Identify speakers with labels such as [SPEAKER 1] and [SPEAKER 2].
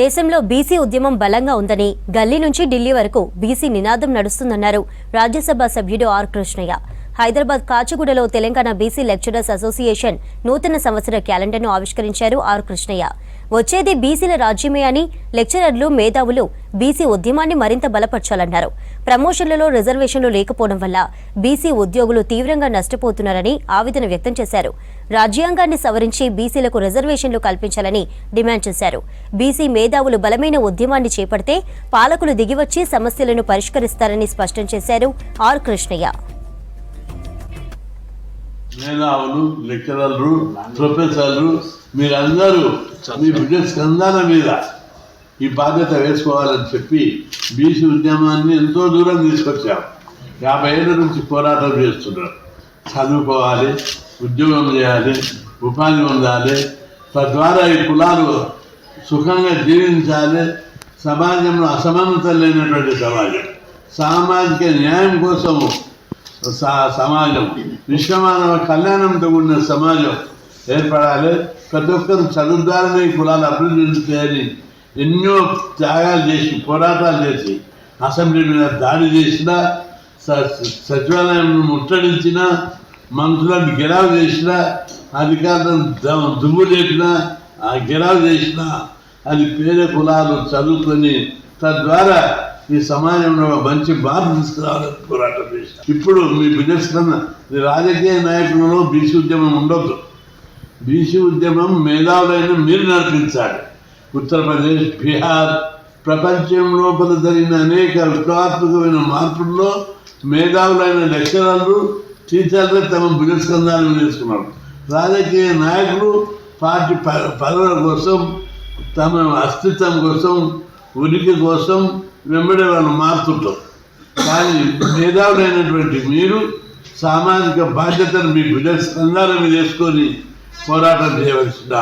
[SPEAKER 1] దేశంలో బీసీ ఉద్యమం బలంగా ఉందని గల్లీ నుంచి ఢిల్లీ వరకు బీసీ నినాదం నడుస్తుందన్నారు రాజ్యసభ సభ్యుడు ఆర్ కృష్ణయ్య. హైదరాబాద్ కాచిగూడలో తెలంగాణ బీసీ లెక్చరర్స్ అసోసియేషన్ నూతన సంవత్సర క్యాలెండర్ను ఆవిష్కరించారు ఆర్ కృష్ణయ్య. వచ్చేది బీసీల రాజ్యమే అని లెక్చరర్లు, మేధావులు బీసీ ఉద్యమాన్ని మరింత బలపర్చాలన్నారు. ప్రమోషన్లలో రిజర్వేషన్లు లేకపోవడం వల్ల బీసీ ఉద్యోగులు తీవ్రంగా నష్టపోతున్నారని ఆవేదన వ్యక్తం చేశారు. రాజ్యాంగాన్ని సవరించి బీసీలకు రిజర్వేషన్లు కల్పించాలని డిమాండ్ చేశారు. బీసీ మేధావులు బలమైన ఉద్యమాన్ని చేపడితే పాలకులు దిగివచ్చి సమస్యలను పరిష్కరిస్తారని స్పష్టం చేశారు ఆర్ కృష్ణయ్య.
[SPEAKER 2] మేధావులు, లెక్చరర్లు, ప్రొఫెసర్లు మీరందరూ మీ బిడ్డ స్కందాల మీద ఈ బాధ్యత వేసుకోవాలని చెప్పి బీసీ ఉద్యమాన్ని ఎంతో దూరం తీసుకొచ్చాం. 50 ఏళ్ళ నుంచి పోరాటం చేస్తున్నారు. చదువుకోవాలి, ఉద్యోగం చేయాలి, ఉపాధి పొందాలి, తద్వారా ఈ కులాలు సుఖంగా జీవించాలి. సమాజంలో అసమానత లేనటువంటి సమాజం, సామాజిక న్యాయం కోసము సమాజం, విశ్వమానవ కళ్యాణంతో ఉన్న సమాజం ఏర్పడాలి. ప్రతి ఒక్కరు చదువుదారని కులాలు అభివృద్ధి చేయాలి. ఎన్నో త్యాగాలు చేసి, పోరాటాలు చేసి, అసెంబ్లీ మీద దాడి చేసిన, సచివాలయం ముట్టడించిన, మంత్రులను గెరావు చేసిన, అధికారులను దుమ్ము లేపిన, గెరావు చేసిన, అది పేద కులాలు చదువుకొని తద్వారా ఈ సమాజంలో మంచి మార్పు తీసుకురావాలని పోరాటం చేశారు. ఇప్పుడు మీ బిజినెస్ కన్నా రాజకీయ నాయకులలో బీసీ ఉద్యమం ఉండొద్దు. బీసీ ఉద్యమం మేధావులైన మీరు నడిపించాలి. ఉత్తరప్రదేశ్, బీహార్, ప్రపంచం లోపల జరిగిన అనేక విప్లవాత్మకమైన మార్పుల్లో మేధావులైన లెక్చరర్లు, టీచర్లు తమ బిజినెస్ కందాలను తీసుకున్నారు. రాజకీయ నాయకులు పార్టీ పదవుల కోసం, తమ అస్తిత్వం కోసం, ఉనికి కోసం వెంబడే వాళ్ళు మారుతుంటారు. కానీ మేధావులైనటువంటి మీరు సామాజిక బాధ్యతను మీ బిడ్డ స్కందాల మీద వేసుకొని పోరాటం చేయవలసిన